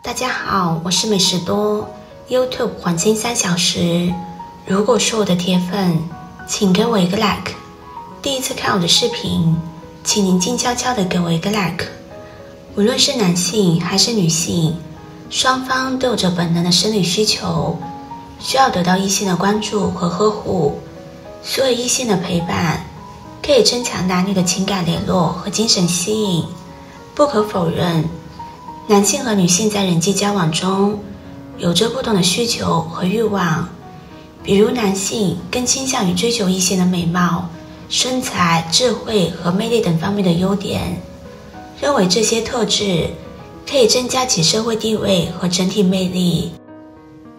大家好，我是美食多 YouTube 黄金3小时。如果是我的铁粉，请给我一个 like。第一次看我的视频，请您静悄悄地给我一个 like。无论是男性还是女性，双方都有着本能的生理需求，需要得到异性的关注和呵护。所以异性的陪伴可以增强男女的情感联络和精神吸引。不可否认，男性和女性在人际交往中有着不同的需求和欲望。比如男性更倾向于追求异性的美貌、身材、智慧和魅力等方面的优点，认为这些特质可以增加其社会地位和整体魅力。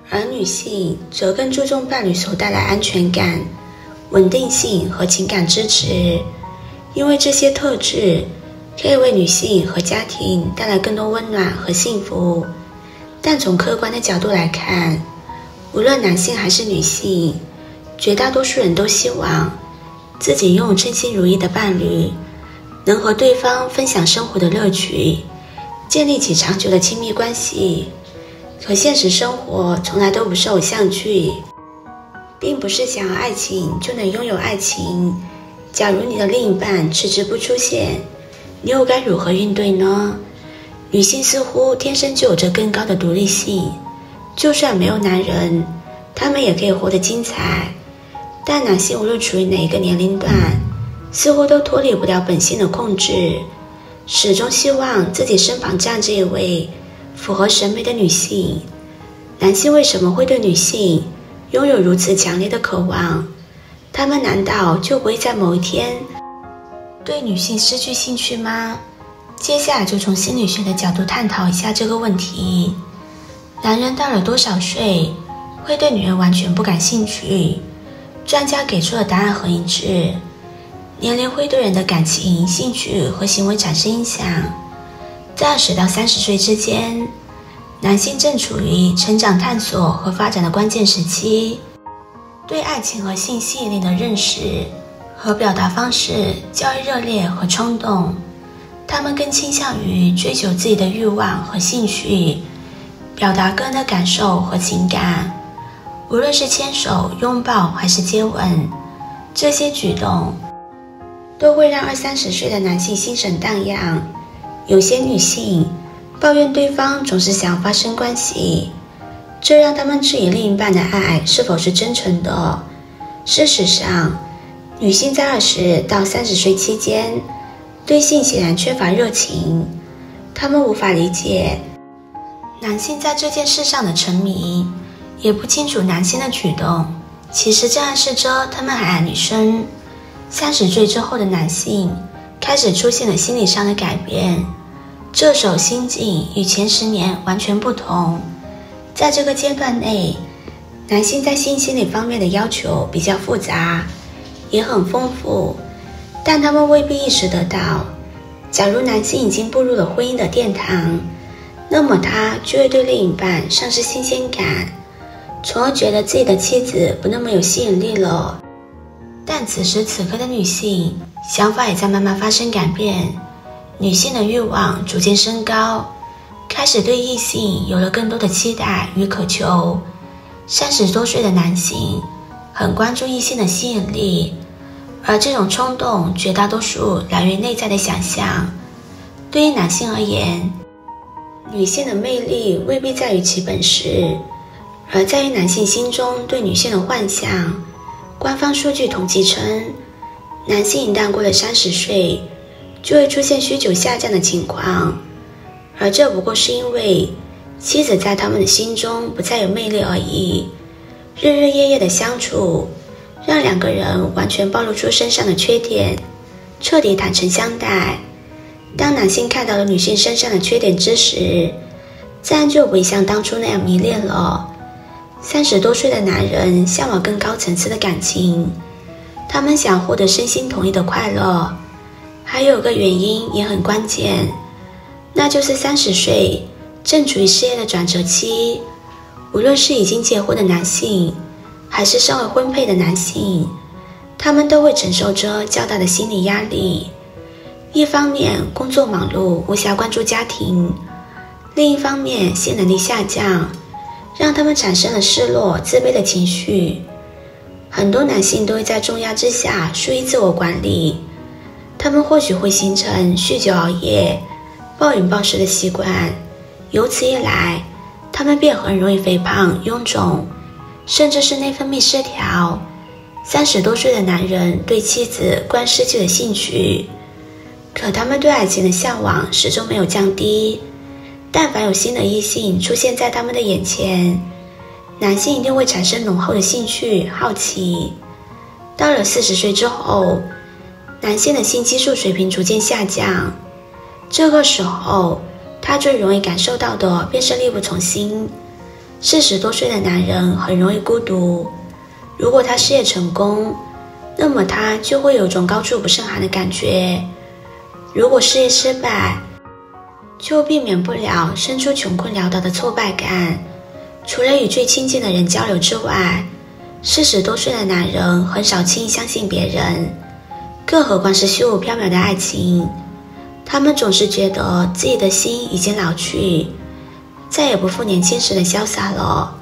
而女性则更注重伴侣所带来安全感、稳定性和情感支持，因为这些特质可以为女性和家庭带来更多温暖和幸福。但从客观的角度来看，无论男性还是女性，绝大多数人都希望自己拥有称心如意的伴侣，能和对方分享生活的乐趣，建立起长久的亲密关系。可现实生活从来都不是偶像剧，并不是想要爱情就能拥有爱情。假如你的另一半迟迟不出现，你又该如何应对呢？女性似乎天生就有着更高的独立性，就算没有男人，她们也可以活得精彩。但男性无论处于哪一个年龄段，似乎都脱离不了本性的控制，始终希望自己身旁站着一位符合审美的女性。男性为什么会对女性拥有如此强烈的渴望？他们难道就不会在某一天对女性失去兴趣吗？接下来就从心理学的角度探讨一下这个问题。男人到了多少岁会对女人完全不感兴趣？专家给出的答案很一致，年龄会对人的感情、兴趣和行为产生影响。在20到30岁之间，男性正处于成长探索和发展的关键时期，对爱情和性吸引力的认识和表达方式较为热烈和冲动。他们更倾向于追求自己的欲望和兴趣，表达个人的感受和情感。无论是牵手、拥抱还是接吻，这些举动都会让20-30岁的男性心神荡漾。有些女性抱怨对方总是想发生关系，这让他们质疑另一半的爱是否是真诚的。事实上，女性在20到30岁期间对性显然缺乏热情，她们无法理解男性在这件事上的沉迷，也不清楚男性的举动其实这暗示着他们还爱女生。30岁之后的男性开始出现了心理上的改变，这时候心境与前10年完全不同。在这个阶段内，男性在性心理方面的要求比较复杂，也很丰富，但他们未必意识得到，假如男性已经步入了婚姻的殿堂，那么他就会对另一半丧失新鲜感，从而觉得自己的妻子不那么有吸引力了。但此时此刻的女性想法也在慢慢发生改变，女性的欲望逐渐升高，开始对异性有了更多的期待与渴求。30多岁的男性很关注异性的吸引力，而这种冲动绝大多数来源于内在的想象。对于男性而言，女性的魅力未必在于其本事，而在于男性心中对女性的幻想。官方数据统计称，男性一旦过了30岁，就会出现需求下降的情况，而这不过是因为妻子在他们的心中不再有魅力而已。日日夜夜的相处让2个人完全暴露出身上的缺点，彻底坦诚相待。当男性看到了女性身上的缺点之时，自然就不会像当初那样迷恋了。30多岁的男人向往更高层次的感情，他们想获得身心统一的快乐。还有个原因也很关键，那就是30岁正处于事业的转折期。无论是已经结婚的男性还是尚未婚配的男性，他们都会承受着较大的心理压力。一方面工作忙碌无暇关注家庭，另一方面，性能力下降，让他们产生了失落、自卑的情绪。很多男性都会在重压之下疏于自我管理，他们或许会形成酗酒、熬夜、暴饮暴食的习惯，由此一来，他们便很容易肥胖、臃肿，甚至是内分泌失调。30多岁的男人对妻子关失去了兴趣，可他们对爱情的向往始终没有降低。但凡有新的异性出现在他们的眼前，男性一定会产生浓厚的兴趣、好奇。到了40岁之后，男性的性激素水平逐渐下降，这个时候他最容易感受到的便是力不从心。40多岁的男人很容易孤独，如果他事业成功，那么他就会有种高处不胜寒的感觉；如果事业失败，就避免不了生出穷困潦倒的挫败感。除了与最亲近的人交流之外，40多岁的男人很少轻易相信别人，更何况是虚无缥缈的爱情。他们总是觉得自己的心已经老去，再也不复年轻时的潇洒了。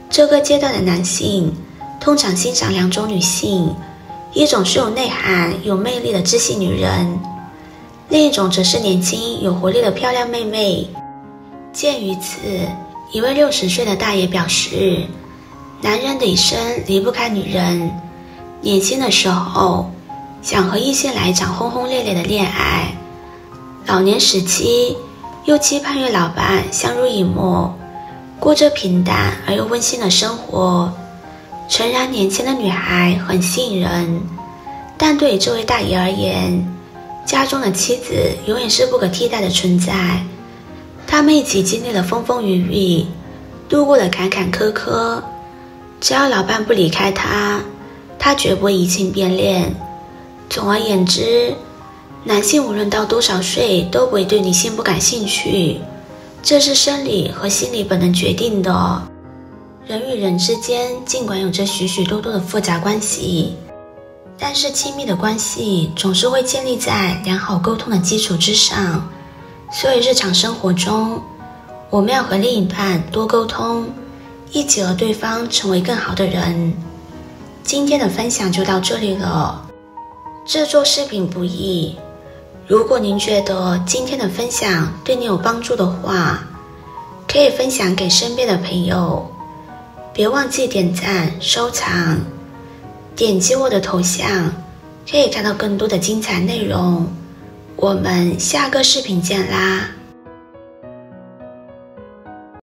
这个阶段的男性通常欣赏2种女性，一种是有内涵、有魅力的知性女人，另一种则是年轻有活力的漂亮妹妹。鉴于此，一位60岁的大爷表示，男人的一生离不开女人。年轻的时候想和异性来一场轰轰烈烈的恋爱，老年时期又期盼与老伴相濡以沫，过着平淡而又温馨的生活。诚然，年轻的女孩很吸引人，但对于这位大爷而言，家中的妻子永远是不可替代的存在。他们一起经历了风风雨雨，度过了坎坎坷坷。只要老伴不离开他，他绝不会移情变恋。总而言之，男性无论到多少岁都不会对女性不感兴趣，这是生理和心理本能决定的。人与人之间尽管有着许许多多的复杂关系，但是亲密的关系总是会建立在良好沟通的基础之上。所以日常生活中，我们要和另一半多沟通，一起和对方成为更好的人。今天的分享就到这里了。制作视频不易，如果您觉得今天的分享对你有帮助的话，可以分享给身边的朋友，别忘记点赞、收藏，点击我的头像，可以看到更多的精彩内容。我们下个视频见啦！